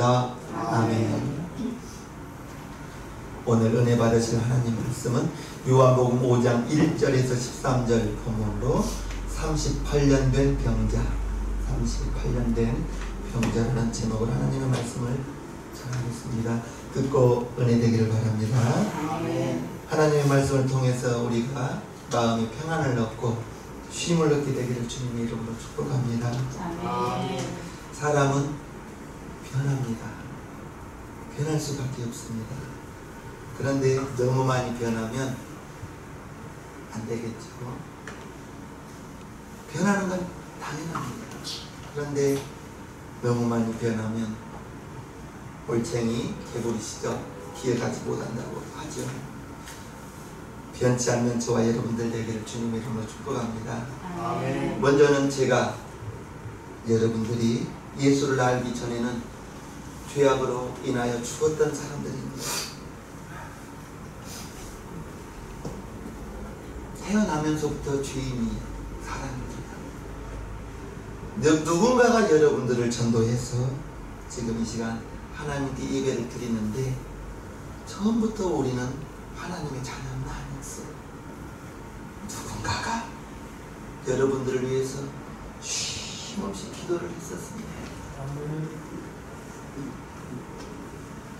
기도드립니다. 아멘. 오늘 은혜 받으실 하나님 말씀은 요한복음 5장 1절에서 13절 본문으로 38년 된 병자, 38년 된 병자라는 제목으로 하나님의 말씀을 전하겠습니다. 듣고 은혜 되기를 바랍니다. 아멘. 하나님의 말씀을 통해서 우리가 마음의 평안을 얻고 쉼을 얻게 되기를 주님의 이름으로 축복합니다. 아멘. 사람은 변합니다. 변할 수밖에 없습니다. 그런데 너무 많이 변하면 안 되겠죠. 변하는 건 당연합니다. 그런데 너무 많이 변하면 올챙이 개구리시죠. 기억하지 못한다고 하죠. 변치 않는 저와 여러분들 되기를 주님의 이름으로 축복합니다. 아멘. 먼저는 제가 여러분들이 예수를 알기 전에는 죄악으로 인하여 죽었던 사람들입니다. 태어나면서부터 죄인이 사람입니다. 누군가가 여러분들을 전도해서 지금 이 시간 하나님께 예배를 드리는데 처음부터 우리는 하나님의 자녀는 아니었어요. 누군가가 여러분들을 위해서 쉼없이 기도를 했었습니다.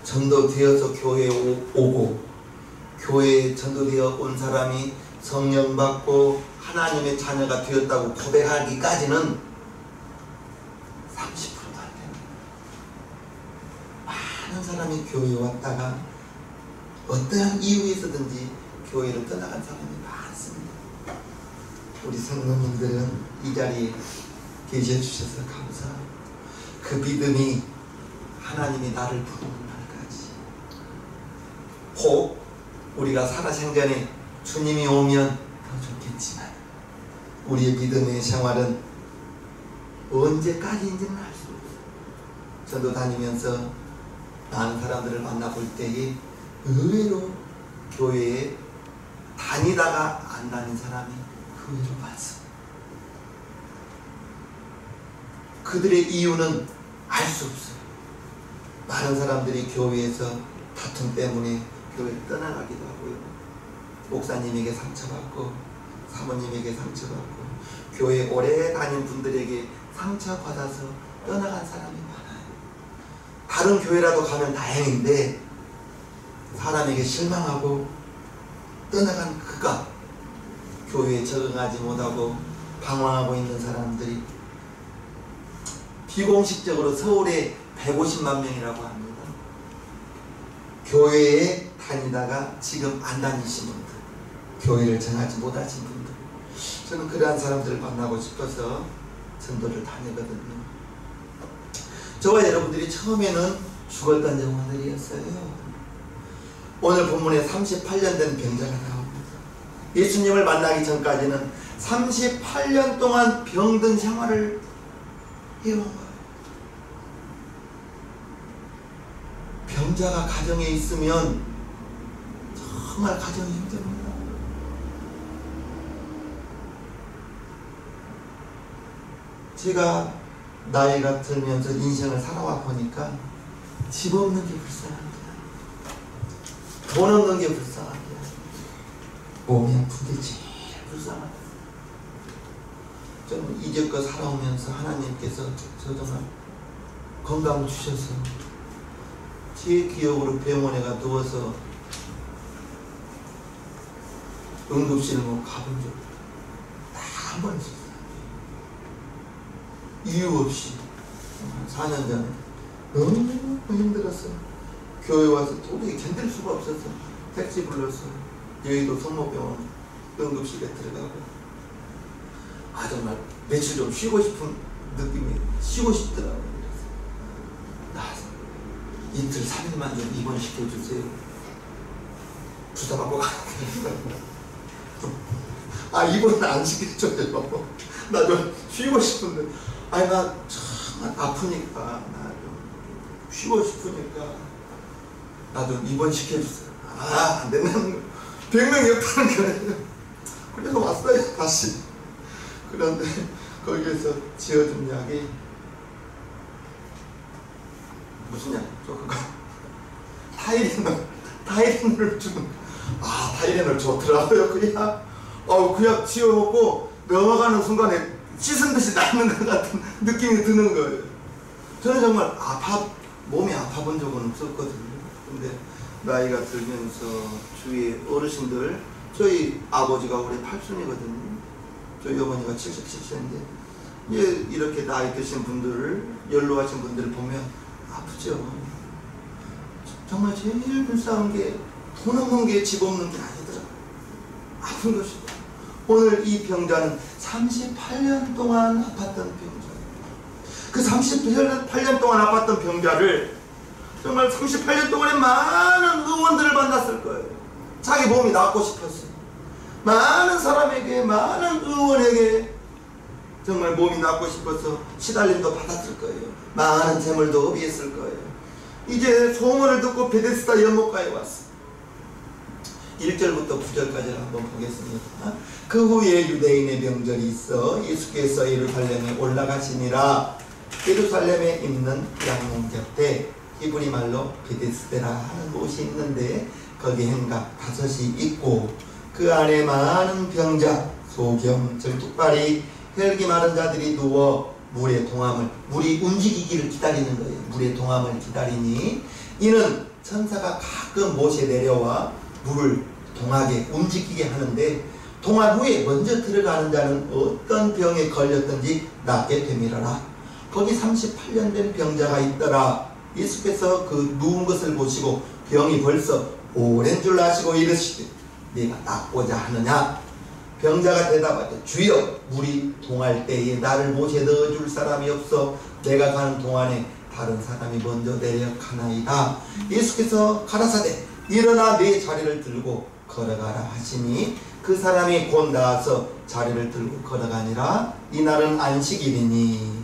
전도되어서 교회에 오고 교회에 전도되어 온 사람이 성령 받고 하나님의 자녀가 되었다고 고백하기까지는 30%도 안 됩니다. 많은 사람이 교회에 왔다가 어떠한 이유에서든지 교회를 떠나간 사람이 많습니다. 우리 성도님들은 이 자리에 계셔주셔서 감사하고 그 믿음이 하나님이 나를 부르는 날까지 혹 우리가 살아생전에 주님이 오면 더 좋겠지만 우리의 믿음의 생활은 언제까지인지는 알 수 없어요. 저도 다니면서 많은 사람들을 만나볼 때에 의외로 교회에 다니다가 안 다닌 사람이 의외로 많습니다. 그들의 이유는 알 수 없어요. 많은 사람들이 교회에서 다툼 때문에 교회를 떠나가기도 하고요. 목사님에게 상처받고 사모님에게 상처받고 교회 오래 다닌 분들에게 상처받아서 떠나간 사람이 많아요. 다른 교회라도 가면 다행인데 사람에게 실망하고 떠나간 그가 교회에 적응하지 못하고 방황하고 있는 사람들이 비공식적으로 서울에 150만 명이라고 합니다. 교회에 다니다가 지금 안 다니신 분들, 교회를 정하지 못하신 분들, 저는 그러한 사람들을 만나고 싶어서 전도를 다니거든요. 저와 여러분들이 처음에는 죽었던 영혼들이었어요. 오늘 본문에 38년 된 병자가 나옵니다. 예수님을 만나기 전까지는 38년 동안 병든 생활을 해온 거예요. 병자가 가정에 있으면 정말 가정이 힘듭니다. 제가 나이가 들면서 인생을 살아와 보니까 집 없는 게 불쌍합니다. 돈 없는 게 불쌍합니다. 몸이 아픈 게 제일 불쌍합니다. 저는 이제껏 살아오면서 하나님께서 저 정말 건강을 주셔서 제 기억으로 병원에 가 누워서 응급실을 못 가본 적 딱 한 번 있었어요. 이유 없이 4년 전에 너무 힘들었어요. 교회 와서 도저히 견딜 수가 없어서 택시 불러서 여의도 성모병원 응급실에 들어가고 정말 며칠 좀 쉬고 싶은 느낌이 쉬고 싶더라고요. 나와서 이틀 3일만 좀 입원시켜주세요. 주사받고 가는 입원은 안 시켜줘요. 나 좀 쉬고 싶은데 나 정말 아프니까 나 좀 쉬고 싶으니까 나 좀 입원시켜주세요. 안 된다는 거예요. 병명이 없다는 거예요. 그래서 왔어요 다시. 그런데 거기에서 지어준 약이 무슨 약이죠? 그거 타이레놀 주는. 아, 타이레놀 좋더라고요. 그 약 지어먹고 넘어가는 순간에 씻은 듯이 낫는 것 같은 느낌이 드는 거예요. 저는 정말 몸이 아파본 적은 없었거든요. 근데 나이가 들면서 주위의 어르신들, 저희 아버지가 올해 8순이거든요. 저희 어머니가 77세인데 이제 이렇게 나이 드신 분들을, 연로하신 분들을 보면 아프죠. 정말 제일 불쌍한 게 돈 없는 게 집 없는 게 아니더라고요. 아픈 것이고. 오늘 이 병자는 38년 동안 아팠던 병자예요. 그 38년 동안 아팠던 병자를 정말 38년 동안에 많은 응원들을 만났을 거예요. 자기 몸이 낫고 싶었어요. 많은 사람에게, 많은 의원에게 정말 몸이 낫고 싶어서 시달림도 받았을 거예요. 많은 재물도 허비했을 거예요. 이제 소문을 듣고 베데스다 연못가에 왔어요. 1절부터 9절까지를 한번 보겠습니다. 그 후에 유대인의 명절이 있어 예수께서 예루살렘에 올라가시니라. 예루살렘에 있는 양문 곁에 히브리 말로 베데스다라 하는 곳이 있는데 거기 행각 5이 있고 그 안에 많은 병자, 소경, 절뚝발이, 혈기 마른 자들이 누워 물의 동함을, 물이 움직이기를 기다리는 거예요. 물의 동함을 기다리니 이는 천사가 가끔 못에 내려와 물을 동하게 움직이게 하는데 동한 후에 먼저 들어가는 자는 어떤 병에 걸렸든지 낫게 되밀어라. 거기 38년 된 병자가 있더라. 예수께서 그 누운 것을 보시고 병이 벌써 오랜 줄 아시고 이르시되 네가 낫고자 하느냐? 병자가 대답하되 주여, 물이 동할 때에 나를 못에 넣어줄 사람이 없어 내가 가는 동안에 다른 사람이 먼저 내려가나이다. 예수께서 가라사대 일어나 네 자리를 들고 걸어가라 하시니 그 사람이 곧 나와서 자리를 들고 걸어가니라. 이날은 안식일이니.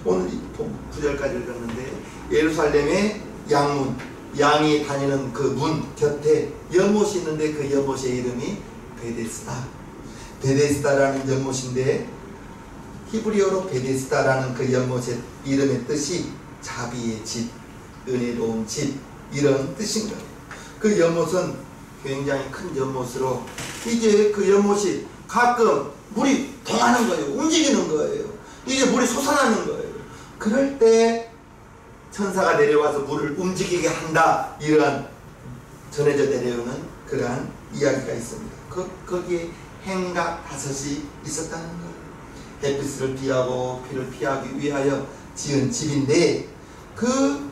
오늘 9절까지 읽었는데 예루살렘의 양문, 양이 다니는 그 문 곁에 연못이 있는데 그 연못의 이름이 베데스다. 베데스다라는 연못인데 히브리어로 베데스다라는 그 연못의 이름의 뜻이 자비의 집, 은혜로운 집, 이런 뜻인 거예요. 그 연못은 굉장히 큰 연못으로 이제 그 연못이 가끔 물이 동하는 거예요. 움직이는 거예요. 이제 물이 솟아나는 거예요. 그럴 때 천사가 내려와서 물을 움직이게 한다. 이러한 전해져 내려오는 그러한 이야기가 있습니다. 거기에 행각 5이 있었다는 거예요. 햇빛을 피하고 비를 피하기 위하여 지은 집인데 그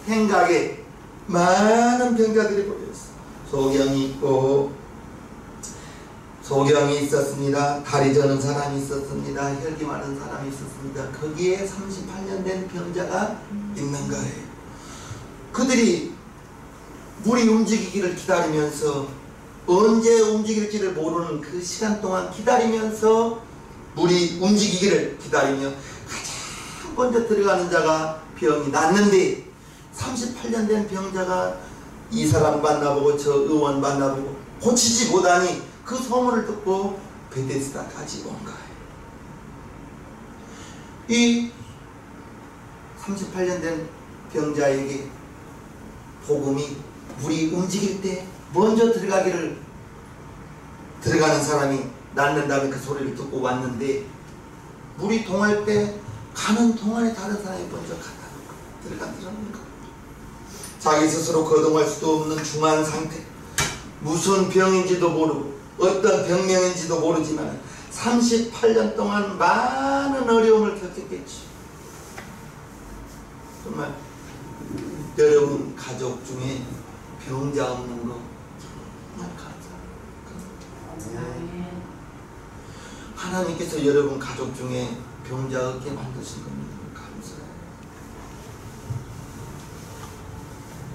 행각에 많은 병자들이 모여있어요. 소경이 있고 소경이 있었습니다. 다리 저는 사람이 있었습니다. 혈기 많은 사람이 있었습니다. 거기에 38년 된 병자가 있는 거예요. 그들이 물이 움직이기를 기다리면서 언제 움직일지를 모르는 그 시간 동안 기다리면서 물이 움직이기를 기다리며 가장 먼저 들어가는 자가 병이 낫는데 38년 된 병자가 이 사람 만나보고 저 의원 만나보고 고치지 못하니 그 소문을 듣고 베데스다까지 온 거예요. 이 38년 된 병자에게 복음이 물이 움직일 때 먼저 들어가는 사람이 낫는다는 그 소리를 듣고 왔는데 물이 동할 때 가는 동안에 다른 사람이 먼저 들어간다는 거. 자기 스스로 거동할 수도 없는 중한 상태, 무슨 병인지도 모르고 어떤 병명인지도 모르지만 38년 동안 많은 어려움을 겪었겠지. 정말 여러분 가족 중에 병자 없는 거 정말 감사합니다. 하나님께서 여러분 가족 중에 병자 없게 만드신 겁니다. 감사해요.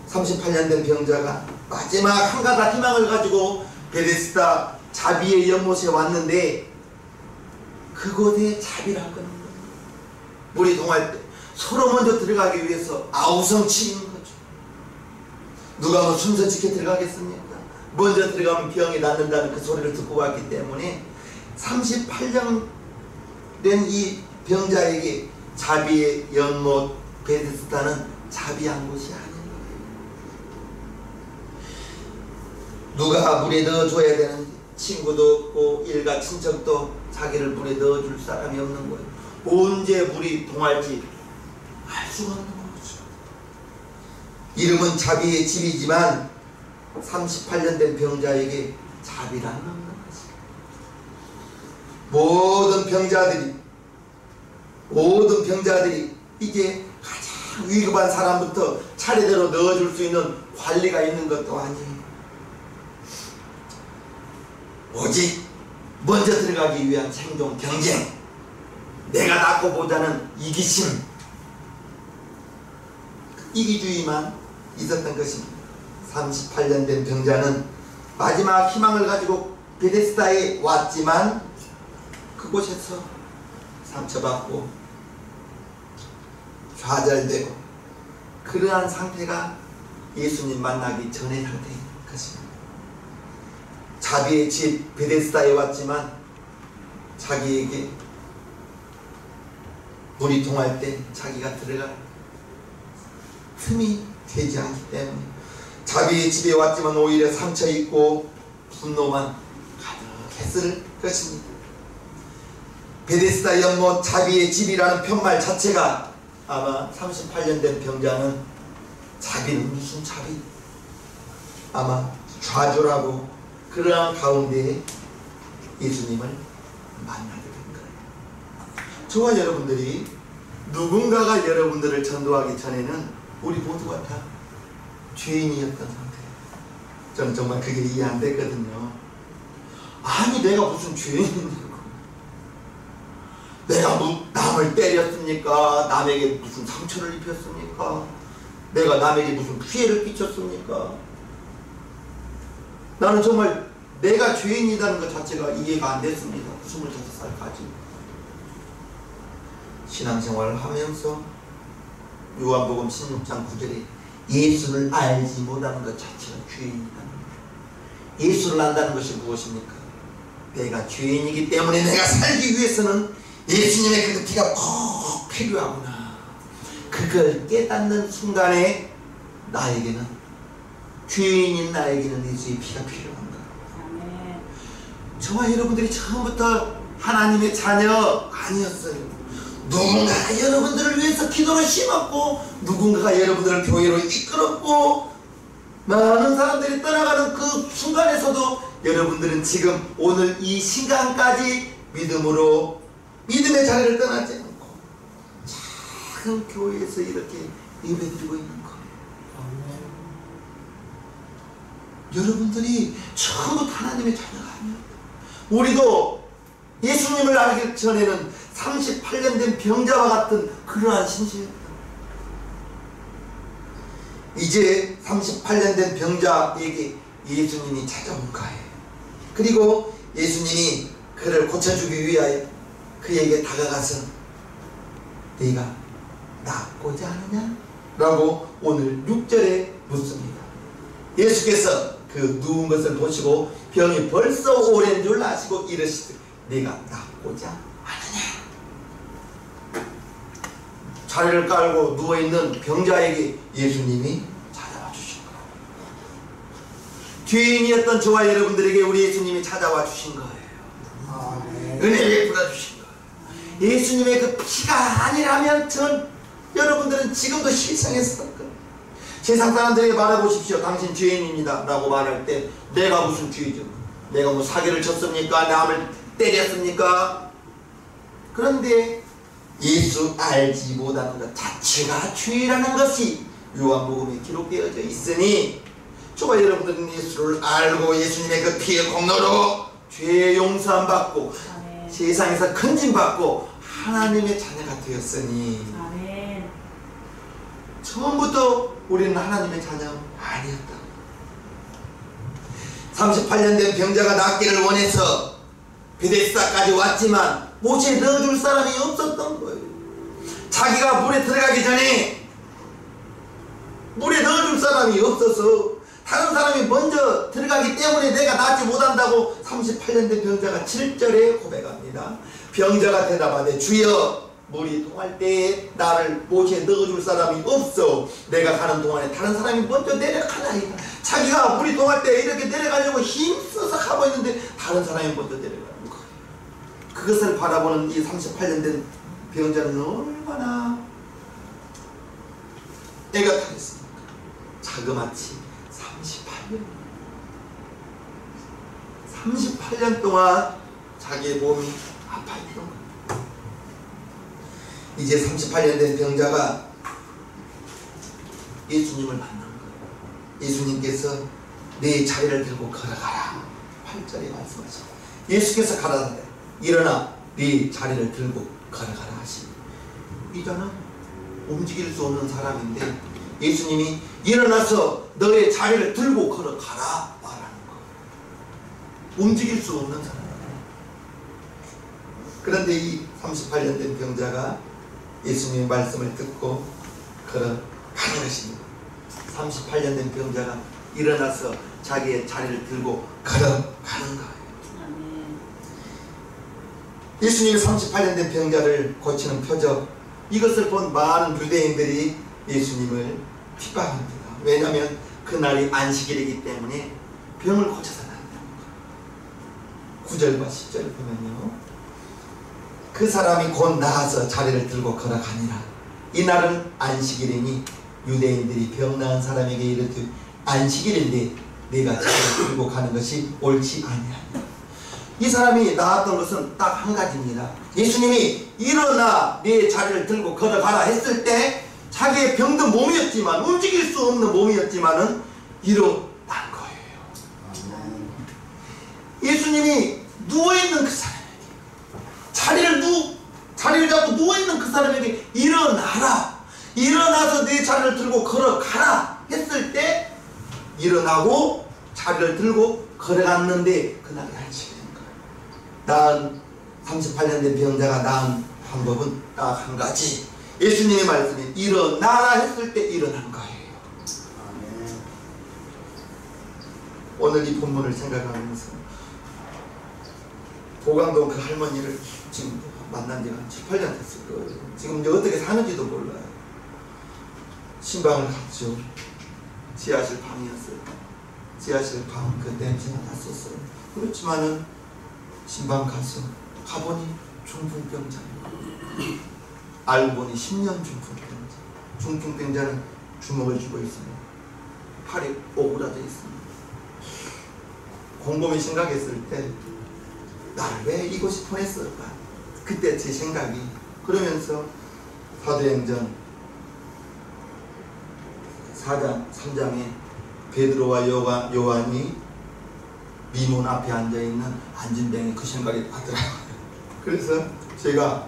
38년 된 병자가 마지막 한 가닥 희망을 가지고 베데스다 자비의 연못에 왔는데 그곳에 자비란 건 물이 동할 때 서로 먼저 들어가기 위해서 아우성치는 거죠. 누가 뭐 순서 지켜 들어가겠습니까? 먼저 들어가면 병이 낫는다는 그 소리를 듣고 왔기 때문에 38년 된 이 병자에게 자비의 연못 베데스다는 자비한 곳이 아닌 거예요. 누가 물에 넣어줘야 되는지 친구도 없고 일가 친척도 자기를 물에 넣어줄 사람이 없는 거예요. 언제 물이 동할지 알 수가 없는 거죠. 이름은 자비의 집이지만 38년 된 병자에게 자비란 없는 거지. 모든 병자들이 이게 가장 위급한 사람부터 차례대로 넣어줄 수 있는 관리가 있는 것도 아니에요. 오직 먼저 들어가기 위한 생존 경쟁, 내가 낫고 보자는 이기심, 이기주의만 있었던 것입니다. 38년 된 병자는 마지막 희망을 가지고 베데스다에 왔지만 그곳에서 상처받고 좌절되고 그러한 상태가 예수님 만나기 전의 상태인 것입니다. 자비의 집 베데스다에 왔지만 자기에게 물이 통할 때 자기가 들어갈 틈이 되지 않기 때문에 자비의 집에 왔지만 오히려 상처 있고 분노만 가득했을 것입니다. 베데스다 연못 자비의 집이라는 편말 자체가 아마 38년 된 병자는 자비는 무슨 자비? 아마 좌절하고 그러한 가운데에 예수님을 만나게 된 거예요. 저와 여러분들이 누군가가 여러분들을 전도하기 전에는 우리 모두가 다 죄인이었던 상태예요. 저는 정말 그게 이해 안 됐거든요. 아니 내가 무슨 죄인이냐고. 내가 남을 때렸습니까? 남에게 무슨 상처를 입혔습니까? 내가 남에게 무슨 피해를 끼쳤습니까? 나는 정말 내가 죄인이라는 것 자체가 이해가 안 됐습니다. 25살까지 신앙생활을 하면서 요한복음 16장 9절에 예수를 알지 못하는 것 자체가 죄인이라는 거예요. 예수를 안다는 것이 무엇입니까? 내가 죄인이기 때문에 내가 살기 위해서는 예수님의 그 피가 꼭 필요하구나. 그걸 깨닫는 순간에 나에게는, 죄인인 나에게는 예수의 피가 필요한 거예요. 저와 여러분들이 처음부터 하나님의 자녀 아니었어요. 누군가가 여러분들을 위해서 기도를 심었고 누군가가 여러분들을 교회로 이끌었고 많은 사람들이 떠나가는 그 순간에서도 여러분들은 지금 오늘 이 시간까지 믿음의 자리를 떠나지 않고 작은 교회에서 이렇게 예배드리고 있는 거예요. 여러분들이 처음부터 하나님의 자녀가 아니었다. 우리도 예수님을 알기 전에는 38년 된 병자와 같은 그러한 신세였다. 이제 38년 된 병자에게 예수님이 찾아온 거예요. 그리고 예수님이 그를 고쳐주기 위하여 그에게 다가가서 네가 낫고자 하느냐? 라고 오늘 6절에 묻습니다. 예수께서 그 누운 것을 보시고 병이 벌써 오랜 줄 아시고 이르시되 네가 낫고자 하느냐? 자리를 깔고 누워있는 병자에게 예수님이 찾아와 주신 거예요. 죄인이었던 저와 여러분들에게 우리 예수님이 찾아와 주신 거예요. 은혜 베풀어 주신 거예요. 예수님의 그 피가 아니라면 여러분들은 지금도 실상했을 거예요. 세상 사람들에게 말해보십시오. 당신 죄인입니다 라고 말할 때 내가 무슨 죄죠? 내가 뭐 사기를 쳤습니까? 남을 때렸습니까? 그런데 예수 알지 못하는 것 자체가 죄라는 것이 요한복음에 기록되어져 있으니 저와 여러분들은 예수를 알고 예수님의 그 피의 공로로 죄 용서함 받고 세상에서 건진 받고 하나님의 자녀가 되었으니 처음부터 우리는 하나님의 자녀 아니었다. 38년 된 병자가 낫기를 원해서 베데스다까지 왔지만 못에 넣어줄 사람이 없었던 거예요. 자기가 물에 들어가기 전에 물에 넣어줄 사람이 없어서 다른 사람이 먼저 들어가기 때문에 내가 낫지 못한다고 38년 된 병자가 7절에 고백합니다. 병자가 대답하되 주여 물이 통할 때에 나를 못에 넣어줄 사람이 없어. 내가 가는 동안에 다른 사람이 먼저 내려가나이다. 자기가 물이 통할 때 이렇게 내려가려고 힘써서 가고 있는데 다른 사람이 먼저 내려가는 거예요. 그것을 바라보는 이 38년 된 병자는 얼마나 애가 타겠습니까? 자그마치 38년 동안 자기의 몸이 아파있던 거예요. 이제 38년 된 병자가 예수님을 만난 거예요. 예수님께서 내 자리를 들고 걸어가라. 8절에 말씀하시고 예수께서 가라사대 일어나 네 자리를 들고 걸어가라 하시니 이자는 움직일 수 없는 사람인데 예수님이 일어나서 너의 자리를 들고 걸어가라 말하는 거예요. 움직일 수 없는 사람이에요. 그런데 이 38년 된 병자가 예수님의 말씀을 듣고 걸어가는 것입니다. 38년 된 병자가 일어나서 자기의 자리를 들고 걸어가는 거예요. 예수님이 38년 된 병자를 고치는 표적, 이것을 본 많은 유대인들이 예수님을 핍박합니다. 왜냐하면 그날이 안식일이기 때문에 병을 고쳐서 나온다는 거예요. 9절과 10절 보면요, 그 사람이 곧 나아서 자리를 들고 걸어가니라. 이날은 안식일이니 유대인들이 병 나은 사람에게 이르되 안식일인데 네가 자리를 들고 가는 것이 옳지 아니하냐. 이 사람이 나았던 것은 딱 한 가지입니다. 예수님이 일어나 네 자리를 들고 걸어가라 했을 때 자기의 병든 몸이었지만, 움직일 수 없는 몸이었지만은 일어난 거예요. 예수님이 누워있는 그 사람에게, 자리를 잡고 누워있는 그 사람에게 일어나라, 일어나서 네 자리를 들고 걸어가라 했을 때 일어나고 자리를 들고 걸어갔는데 그날이 안식일인 거예요. 나은 38년 된 병자가 나은 방법은 딱 한 가지, 예수님의 말씀이 일어나라 했을 때 일어난 거예요. 오늘 이 본문을 생각하면서 보강동 그 할머니를 지금 만난 지가 한 7, 8년 됐을 거예요. 지금 이제 어떻게 사는지도 몰라요. 신방을 갔죠. 지하실 방이었어요. 지하실 방 그 냄새가 났었어요. 그렇지만은 신방 가서 가보니 중풍병자예요. 알고 보니 10년 중풍병자. 중풍병자는 주먹을 쥐고 있습니다. 팔이 오그라져 있습니다. 곰곰이 생각했을 때 나를 왜 이곳이 보냈을까? 그때 제 생각이, 그러면서 사도행전 4장 3장에 베드로와 요한이 미문 앞에 앉아있는 안진뱅이 그 생각이 나더라고요. 그래서 제가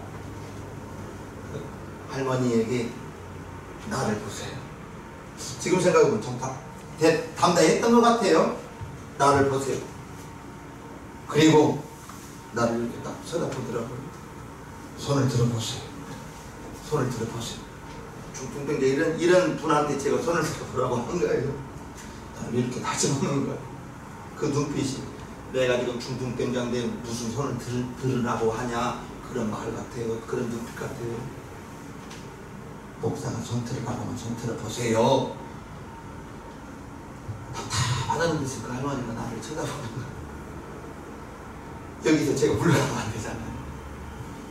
할머니에게 나를 보세요. 지금 생각해보면 좀 담당했던 것 같아요. 나를 보세요. 그리고 나를 이렇게 딱 쳐다보더라고요. 손을 들어보세요. 손을 들어보세요. 중풍병자 이런 분한테 제가 손을 들어보라고 한 거예요. 나를 이렇게 다져보는 거예요. 그 눈빛이 내가 지금 중풍병자인데 무슨 손을 들으라고 하냐, 그런 말 같아요. 그런 눈빛 같아요. 목사가 손 들으라고 하면 손 들어보세요. 답답하다는 듯이 그 할머니가 나를 쳐다보는 거예요. 여기서 제가 불러가면 안 되잖아요.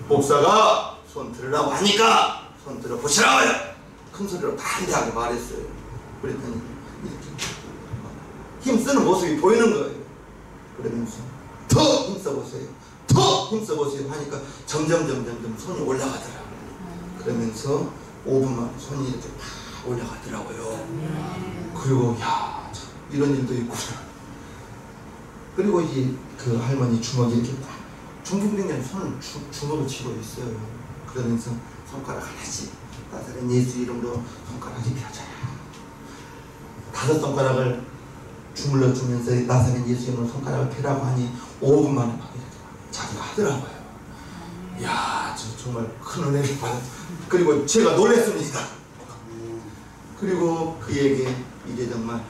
목사가 손 들으라고 하니까 손 들어보시라고요. 큰 소리로 반대하게 말했어요. 그랬더니 이렇게 힘쓰는 모습이 보이는 거예요. 그러면서 더 힘써보세요. 더 힘써보세요 하니까 점점 손이 올라가더라고요. 그러면서 5분만 손이 이렇게 팍 올라가더라고요. 그리고 야, 참 이런 일도 있구나. 그리고 이제 그 할머니 주먹이 이렇게 딱, 중풍병자는 손을 주먹을 쥐고 있어요. 그러면서 손가락 하나씩, 나사렛 예수 이름으로 손가락이 펴져라. 5 손가락을 주물러 주면서 나사렛 예수 이름으로 손가락을 펴라고 하니 5분 만에 막 이렇게 자기가 하더라고요. 이야, 저 정말 큰 은혜를 받았어요. 그리고 제가 놀랐습니다. 그리고 그에게 이제 정말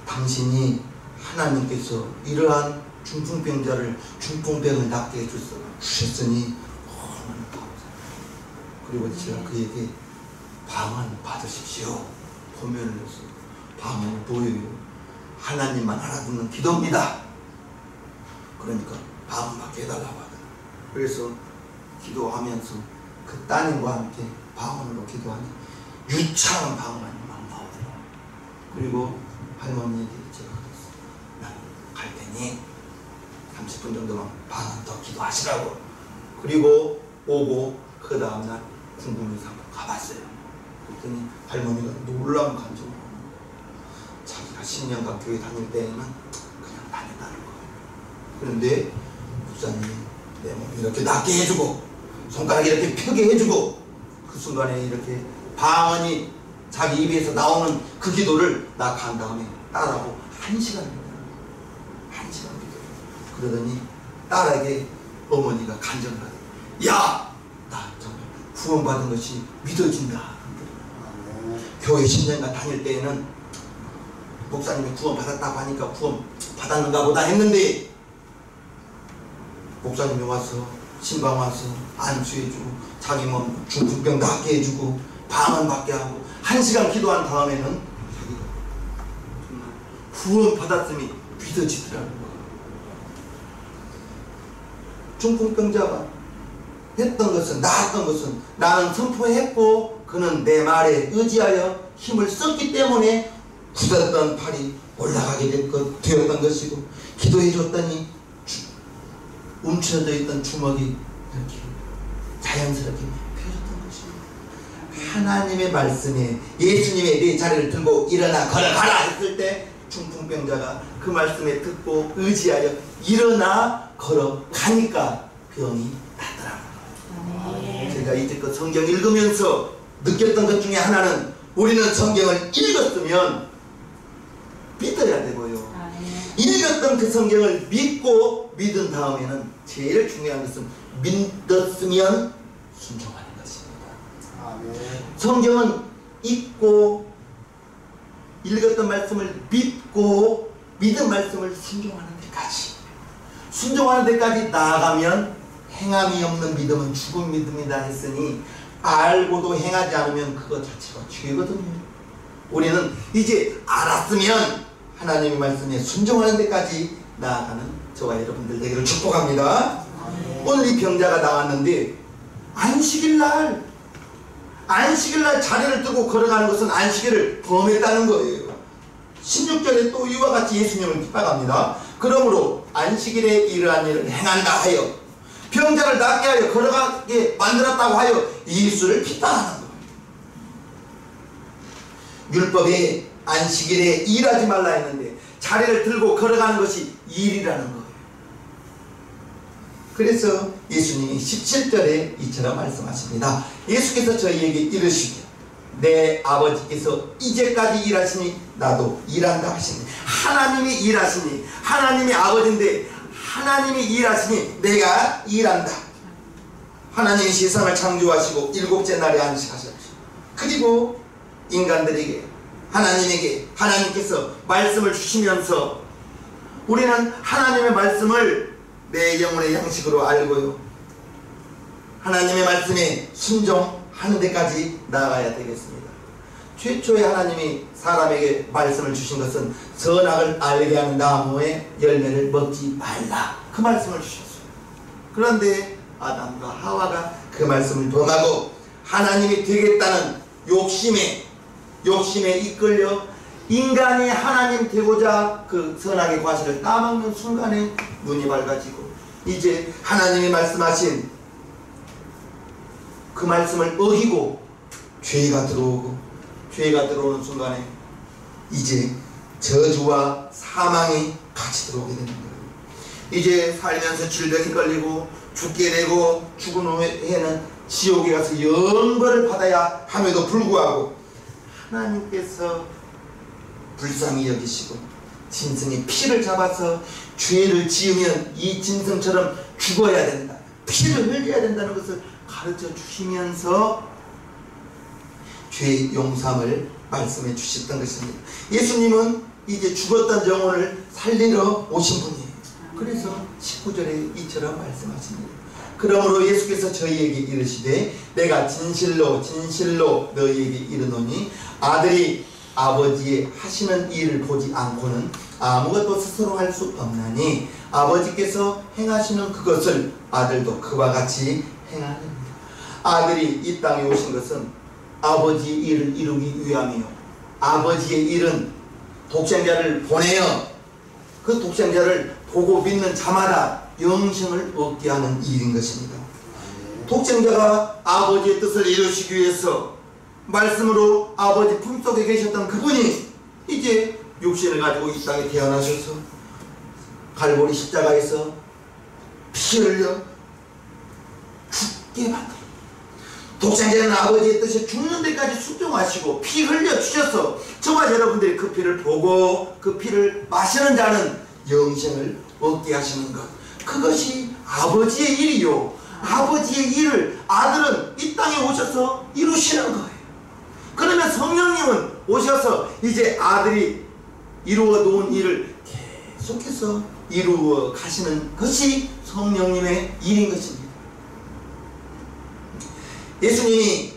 당신이 하나님께서 이러한 중풍병자를 중풍병을 낫게 해주셨으니 얼마나 감사해요. 그리고 제가 그에게 방언 받으십시오. 보면을 해서 방언이 뭐예요? 하나님만 알아듣는 기도입니다. 그러니까 방언 받게 해달라고 하더라. 그래서 기도하면서 그 따님과 함께 방언으로 기도하니 유창한 방언이 막 나오더라. 그리고 할머니에게 제가 그랬어요. 나는 갈 테니 30분 정도만 방언 더 기도하시라고. 그리고 오고 그 다음날 궁금해서 한번 가봤어요. 그랬더니 할머니가 놀라운 감정을 자기가 10년간 교회 다닐 때에는 그냥 다녔다는 거예요. 그런데 목사님이 내 몸을 이렇게 낫게 해주고 손가락 이렇게 펴게 해주고 그 순간에 이렇게 방언이 자기 입에서 나오는 그 기도를 나 간 다음에 딸하고 1시간 기도해요. 1시간 기도해요. 그러더니 딸에게 어머니가 간증을 하더니 야! 나 정말 구원받은 것이 믿어진다. 교회 10년간 다닐 때에는 목사님이 구원 받았다고 하니까 구원 받았는가 보다 했는데 목사님이 와서 신방 와서 안수해주고 자기 몸 중풍병 낫게 해주고 방언 받게 하고 1시간 기도한 다음에는 자기가 정말 구원 받았음이 믿어지더라는 거예요. 중풍병자가 했던 것은 나았던 것은 나는 선포했고 그는 내 말에 의지하여 힘을 썼기 때문에 굳었던 팔이 올라가게 되었던 것이고 기도해 줬더니 움츠러져 있던 주먹이 이렇게 자연스럽게 펴졌던 것입니다. 하나님의 말씀에 예수님의 네 자리를 들고 일어나 걸어가라 했을 때 중풍병자가 그 말씀에 듣고 의지하여 일어나 걸어가니까 병이 낫더라고요. 제가 이제껏 성경 읽으면서 느꼈던 것 중에 하나는 우리는 성경을 읽었으면 믿어야 되고요. 읽었던 그 성경을 믿고 믿은 다음에는 제일 중요한 것은 믿었으면 순종하는 것입니다. 성경은 읽고 읽었던 말씀을 믿고 믿은 말씀을 순종하는 데까지 나아가면 행함이 없는 믿음은 죽은 믿음이다 했으니 알고도 행하지 않으면 그것 자체가 죄거든요. 우리는 이제 알았으면 하나님의 말씀에 순종하는 데까지 나아가는 저와 여러분들 되기를 축복합니다. 오늘 이 병자가 나왔는데 안식일날 자리를 뜨고 걸어가는 것은 안식일을 범했다는 거예요. 16절에 또 이와 같이 예수님을 핍박합니다. 그러므로 안식일에 이러한 일을 행한다 하여 병자를 낫게 하여 걸어가게 만들었다고 하여 예수를 핍박하는 거예요. 율법에 안식일에 일하지 말라 했는데 자리를 들고 걸어가는 것이 일이라는 거예요. 그래서 예수님이 17절에 이처럼 말씀하십니다. 예수께서 저희에게 이르시되 내 아버지께서 이제까지 일하시니 나도 일한다 하시니 하나님이 일하시니 하나님이 아버지인데 하나님이 일하시니 내가 일한다. 하나님이 세상을 창조하시고 일곱째 날에 안식하셨죠. 그리고 인간들에게 하나님께서 말씀을 주시면서 우리는 하나님의 말씀을 내 영혼의 양식으로 알고요. 하나님의 말씀에 순종하는 데까지 나아가야 되겠습니다. 최초에 하나님이 사람에게 말씀을 주신 것은 선악을 알게 하는 나무의 열매를 먹지 말라. 그 말씀을 주셨어요. 그런데 아담과 하와가 그 말씀을 범하고 하나님이 되겠다는 욕심에 이끌려 인간이 하나님 되고자 그 선악의 과실을 따먹는 순간에 눈이 밝아지고 이제 하나님이 말씀하신 그 말씀을 어기고 죄가 들어오는 순간에 이제 저주와 사망이 같이 들어오게 되는 거예요. 이제 살면서 질병이 걸리고 죽게 되고 죽은 후에는 지옥에 가서 영벌을 받아야 함에도 불구하고 하나님께서 불쌍히 여기시고 짐승의 피를 잡아서 죄를 지으면 이 짐승처럼 죽어야 된다, 피를 흘려야 된다는 것을 가르쳐 주시면서 죄 용서함을 말씀해 주셨던 것입니다. 예수님은 이제 죽었던 영혼을 살리러 오신 분이에요. 그래서 19절에 이처럼 말씀하십니다. 그러므로 예수께서 저희에게 이르시되 내가 진실로 진실로 너희에게 이르노니 아들이 아버지의 하시는 일을 보지 않고는 아무것도 스스로 할 수 없나니 아버지께서 행하시는 그것을 아들도 그와 같이 행하느니라. 아들이 이 땅에 오신 것은 아버지의 일을 이루기 위함이요, 아버지의 일은 독생자를 보내어 그 독생자를 보고 믿는 자마다 영생을 얻게 하는 일인 것입니다. 독생자가 아버지의 뜻을 이루시기 위해서 말씀으로 아버지 품속에 계셨던 그분이 이제 육신을 가지고 이 땅에 태어나셔서 갈보리 십자가에서 피 흘려 죽게 만들어 독생자는 아버지의 뜻에 죽는 데까지 순종하시고 피 흘려 주셔서 저와 여러분들이 그 피를 보고 그 피를 마시는 자는 영생을 얻게 하시는 것, 그것이 아버지의 일이요, 아버지의 일을 아들은 이 땅에 오셔서 이루시는 거예요. 그러면 성령님은 오셔서 이제 아들이 이루어 놓은 일을 계속해서 이루어 가시는 것이 성령님의 일인 것입니다. 예수님이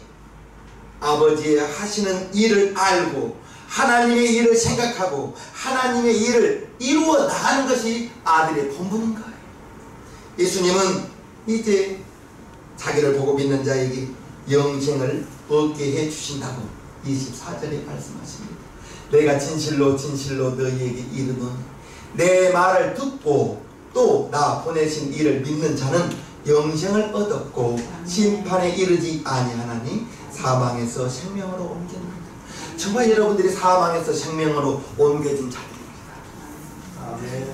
아버지의 하시는 일을 알고 하나님의 일을 생각하고 하나님의 일을 이루어 나가는 것이 아들의 본분인 거예요. 예수님은 이제 자기를 보고 믿는 자에게 영생을 얻게 해주신다고 24절에 말씀하십니다. 내가 진실로 진실로 너희에게 이르노니 내 말을 듣고 또 나 보내신 이를 믿는 자는 영생을 얻었고 심판에 이르지 아니하나니 사망에서 생명으로 옮겨진다. 정말 여러분들이 사망에서 생명으로 옮겨진 자들입니다.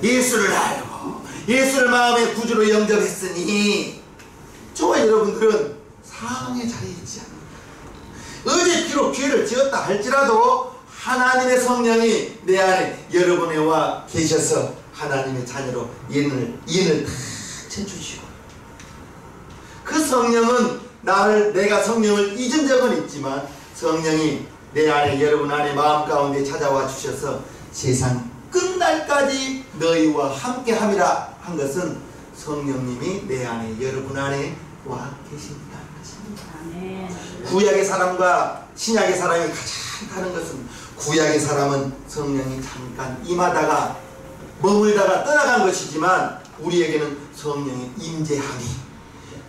예수를 알고 예수를 마음의 구주로 영접했으니 저와 여러분들은 사망의 자리에 있지 않습니다. 어제 비록 죄를 지었다 할지라도 하나님의 성령이 내 안에 여러분에 와 계셔서 하나님의 자녀로 인을 다 채주시고 그 성령은 내가 성령을 잊은 적은 있지만 성령이 내 안에 여러분 안에 마음 가운데 찾아와 주셔서 세상 끝날까지 너희와 함께함이라 한 것은 성령님이 내 안에 여러분 안에 와 계신다는 것입니다. 구약의 사람과 신약의 사람이 가장 다른 것은 구약의 사람은 성령이 잠깐 임하다가 머물다가 떠나간 것이지만 우리에게는 성령의 임재함이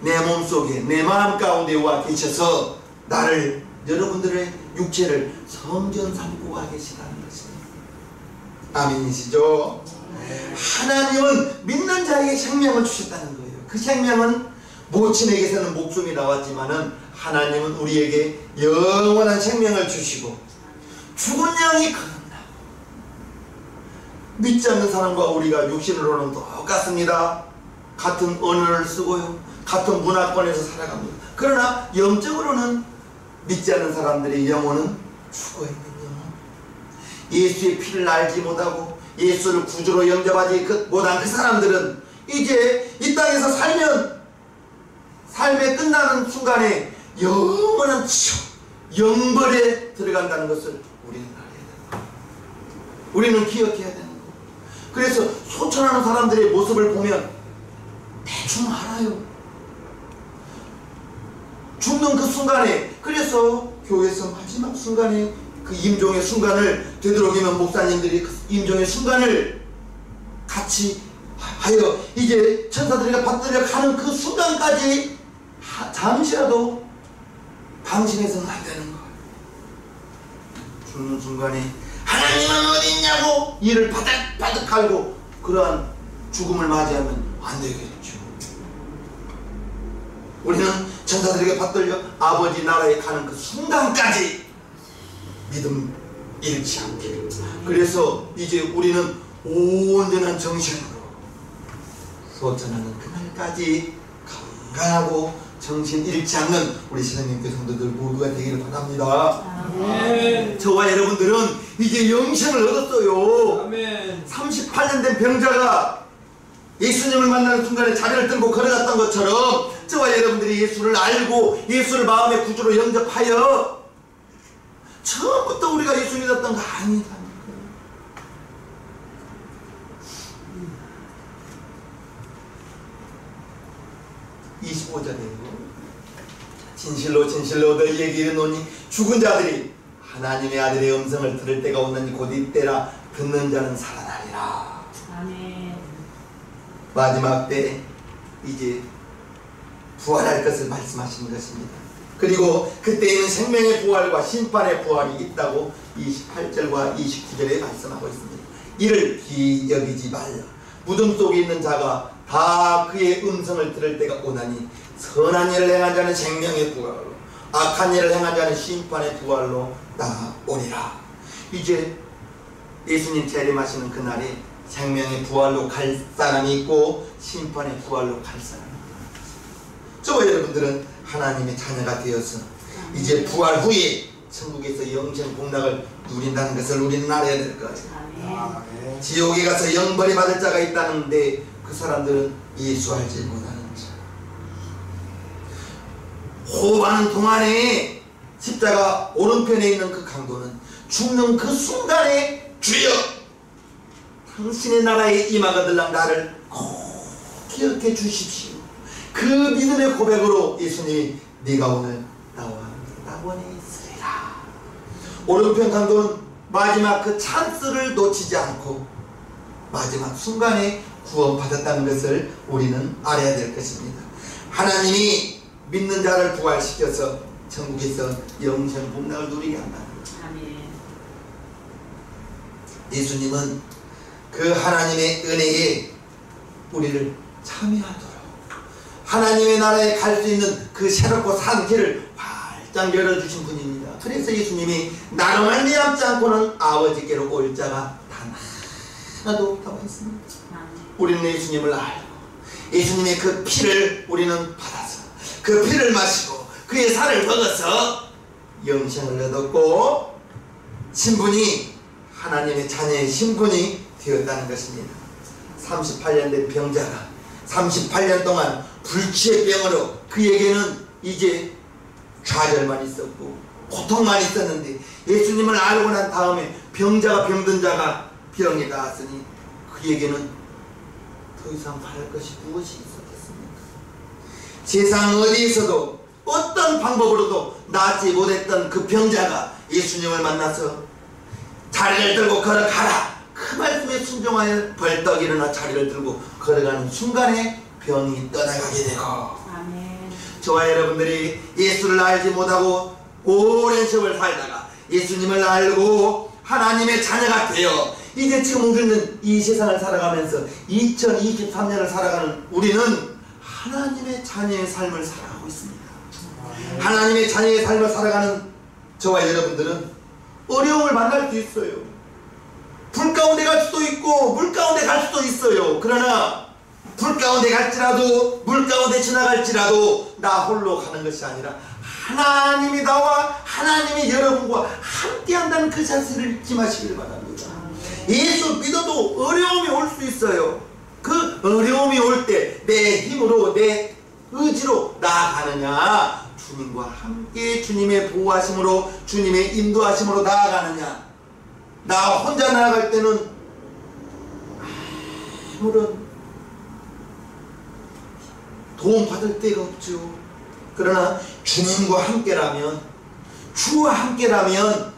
내 몸속에 내 마음 가운데 와 계셔서 나를 여러분들의 육체를 성전 삼고 와 계시다는 것입니다. 아멘이시죠? 하나님은 믿는 자에게 생명을 주셨다는 거예요. 그 생명은 모친에게서는 목숨이 나왔지만은 하나님은 우리에게 영원한 생명을 주시고 죽은 영이 거듭나고 믿지 않는 사람과 우리가 육신으로는 똑같습니다. 같은 언어를 쓰고요, 같은 문화권에서 살아갑니다. 그러나 영적으로는 믿지 않는 사람들의 영혼은 죽어있는 영혼, 예수의 피를 알지 못하고 예수를 구주로 영접하지 못한 그 사람들은 이제 이 땅에서 살면 삶의 끝나는 순간에 영원한 영벌에 들어간다는 것을 우리는 알아야 된다. 우리는 기억해야 되는 거예요. 그래서 소천하는 사람들의 모습을 보면 대충 알아요. 죽는 그 순간에, 그래서 교회에서 마지막 순간에 그 임종의 순간을 되도록이면 목사님들이 그 임종의 순간을 같이 하여 이제 천사들에게 받들려 가는 그 순간까지 잠시라도 방심해서는 안 되는 거예요. 죽는 순간에 하나님은 어디 있냐고 이를 바득바득 갈고 그러한 죽음을 맞이하면 안 되겠죠. 우리는 천사들에게 받들려 아버지 나라에 가는 그 순간까지 믿음 잃지 않게, 그래서 이제 우리는 온전한 정신으로 소천하는 그날까지 건강하고 정신 잃지 않는 우리 신앙님께 성도들 모두가 되기를 바랍니다. 아멘. 저와 여러분들은 이제 영생을 얻었어요. 아멘. 38년 된 병자가 예수님을 만나는 순간에 자리를 들고 걸어갔던 것처럼 저와 여러분들이 예수를 알고 예수를 마음의 구주로 영접하여 처음부터 우리가 예수 믿었던 거 아니다. 진실로 진실로 너희에게 이르노니 죽은 자들이 하나님의 아들의 음성을 들을 때가 오나니 곧 이때라. 듣는 자는 살아나리라. 아멘. 마지막 때 이제 부활할 것을 말씀하시는 것입니다. 그리고 그때에는 생명의 부활과 심판의 부활이 있다고 28절과 29절에 말씀하고 있습니다. 이를 기여기지 말라. 무덤 속에 있는 자가 다 그의 음성을 들을 때가 오나니 선한 일을 행한 자는 생명의 부활로, 악한 일을 행한 자는 심판의 부활로 나오리라. 이제 예수님 재림하시는 그날에 생명의 부활로 갈 사람이 있고 심판의 부활로 갈 사람이 있고, 저와 여러분들은 하나님의 자녀가 되어서 이제 부활 후에 천국에서 영생 복락을 누린다는 것을 우리는 알아야 될 거예요. 지옥에 가서 영벌이 받을 자가 있다는데 그 사람들은 예수 알지 못하는 자. 호흡하는 동안에 십자가 오른편에 있는 그 강도는 죽는 그 순간에 주여 당신의 나라에 임하거들랑 나를 꼭 기억해 주십시오. 그 믿음의 고백으로 예수님이 네가 오늘 나와 낙원에 있으리라. 오른편 강도는 마지막 그 찬스를 놓치지 않고 마지막 순간에 구원받았다는 것을 우리는 알아야 될 것입니다. 하나님이 믿는 자를 부활시켜서 천국에서 영생 복락을 누리게 한다는 거죠. 예수님은 그 하나님의 은혜에 우리를 참여하도록 하나님의 나라에 갈 수 있는 그 새롭고 산 길을 활짝 열어주신 분입니다. 그래서 예수님이 나로 말미암지 않고는 아버지께로 올 자가 단 하나도 없다고 했습니다. 우리는 예수님을 알고 예수님의 그 피를 우리는 받아서 그 피를 마시고 그의 살을 먹어서 영생을 얻었고 신분이 하나님의 자녀의 신분이 되었다는 것입니다. 38년 된 병자가 38년 동안 불치의 병으로 그에게는 이제 좌절만 있었고 고통만 있었는데 예수님을 알고 난 다음에 병자가 병든 자가 병이 나았으니 그에게는 더 이상 바랄 것이 무엇이 있었겠습니까? 세상 어디에서도 어떤 방법으로도 낫지 못했던 그 병자가 예수님을 만나서 자리를 들고 걸어가라 그 말씀에 순종하여 벌떡 일어나 자리를 들고 걸어가는 순간에 병이 떠나가게 되고 아멘. 저와 여러분들이 예수를 알지 못하고 오랜 세월 살다가 예수님을 알고 하나님의 자녀가 되어 이제 지금 우리는 이 세상을 살아가면서 2023년을 살아가는 우리는 하나님의 자녀의 삶을 살아가고 있습니다. 하나님의 자녀의 삶을 살아가는 저와 여러분들은 어려움을 만날 수 있어요. 불 가운데 갈 수도 있고 물 가운데 갈 수도 있어요. 그러나 불 가운데 갈지라도 물 가운데 지나갈지라도 나 홀로 가는 것이 아니라 하나님이 나와 하나님이 여러분과 함께한다는 그 자세를 잊지 마시길 바랍니다. 예수 믿어도 어려움이 올 수 있어요. 그 어려움이 올 때 내 힘으로 내 의지로 나아가느냐 주님과 함께 주님의 보호하심으로 주님의 인도하심으로 나아가느냐 나 혼자 나아갈 때는 아무런 도움 받을 데가 없죠. 그러나 주님과 함께라면 주와 함께라면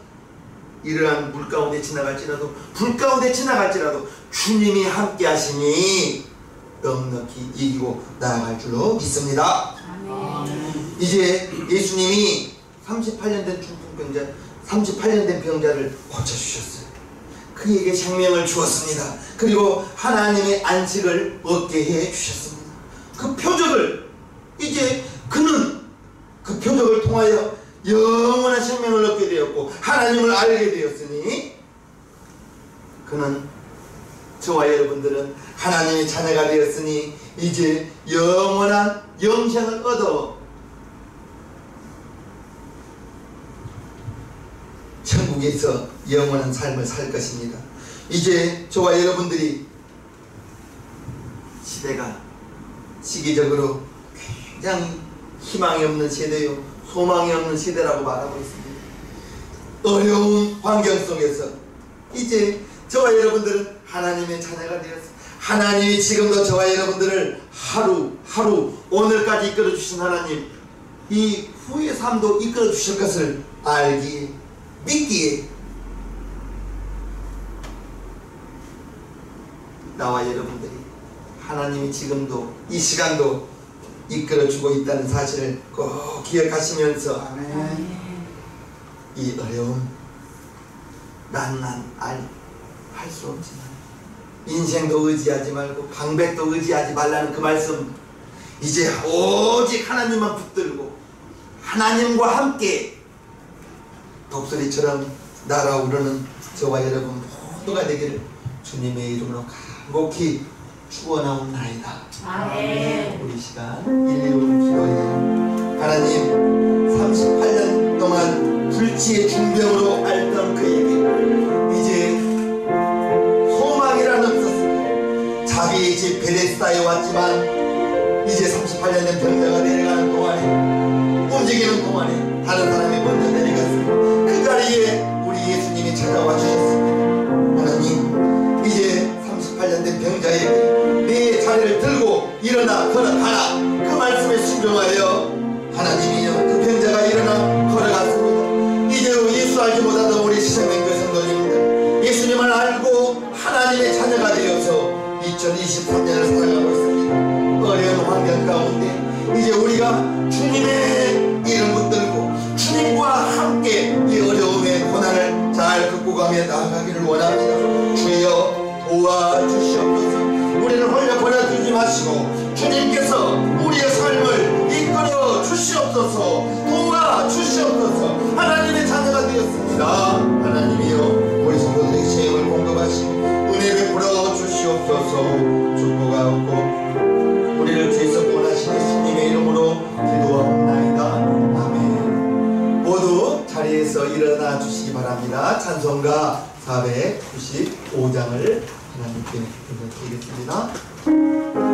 이러한 물 가운데 지나갈지라도 불 가운데 지나갈지라도 주님이 함께 하시니 넉넉히 이기고 나아갈 줄로 믿습니다. 아멘. 이제 예수님이 38년 된 중풍병자 38년 된 병자를 고쳐주셨어요. 그에게 생명을 주었습니다. 그리고 하나님의 안식을 얻게 해주셨습니다. 그 표적을 이제 그는 그 표적을 통하여 영원한 생명을 얻게 되었고 하나님을 알게 되었으니 그는 저와 여러분들은 하나님의 자녀가 되었으니 이제 영원한 영생을 얻어 천국에서 영원한 삶을 살 것입니다. 이제 저와 여러분들이 시대가 시기적으로 굉장히 희망이 없는 세대요 소망이 없는 시대라고 말하고 있습니다. 어려운 환경 속에서 이제 저와 여러분들은 하나님의 자녀가 되었습니다. 하나님이 지금도 저와 여러분들을 하루하루 오늘까지 이끌어 주신 하나님 이 후의 삶도 이끌어 주실 것을 알기에, 믿기에 나와 여러분들이 하나님이 지금도 이 시간도 이끌어 주고 있다는 사실을 꼭 기억하시면서 이 어려움 난 할 수 없지만 인생도 의지하지 말고 방백도 의지하지 말라는 그 말씀, 이제 오직 하나님만 붙들고 하나님과 함께 독수리처럼 날아오르는 저와 여러분 모두가 되기를 주님의 이름으로 간곡히 축원하옵나이다. 우리 시간 119 기도해요. 하나님, 38년 동안 불치의 중병으로 앓던 그에게 이제 소망이라는 없었습니다. 자비의 집 베데스다에 왔지만 이제 38년 된 병자가 내려가는 동안에, 움직이는 동안에 다른 사람이 먼저 내려갔습니다. 그 자리에 우리 예수님이 찾아와 주셨습니다. 하나님, 이제 38년 된 병자에게 내 자리를 들고 일어나 걸어가라, 그 말씀에 순종하여 하나님이여 그 병자가 일어나 걸어갔습니다. 이제 예수 알지 못하던 우리 시생명교회 성도님들, 예수님을 알고 하나님의 자녀가 되어서 2023년을 살아가고 있습니다. 어려운 환경 가운데 이제 우리가 주님의 이름 붙들고 주님과 함께 이 어려움의 고난을 잘 극복하며 나아가기를 원합니다. 주여 도와주시옵소서. 우리를 홀려 버려두지 마시고 주님께서 우리의 삶을 이끌어 주시옵소서. 도와주시옵소서. 하나님의 자녀가 되었습니다. 하나님이여 우리 성도들에게 시험을 공급하시고 은혜 베풀어 주시옵소서. 축복하옵고 우리를 주에서 구원하시는 예수님의 이름으로 기도하옵나이다. 아멘. 모두 자리에서 일어나 주시기 바랍니다. 찬송가 495장을 하나님께 드리겠습니다.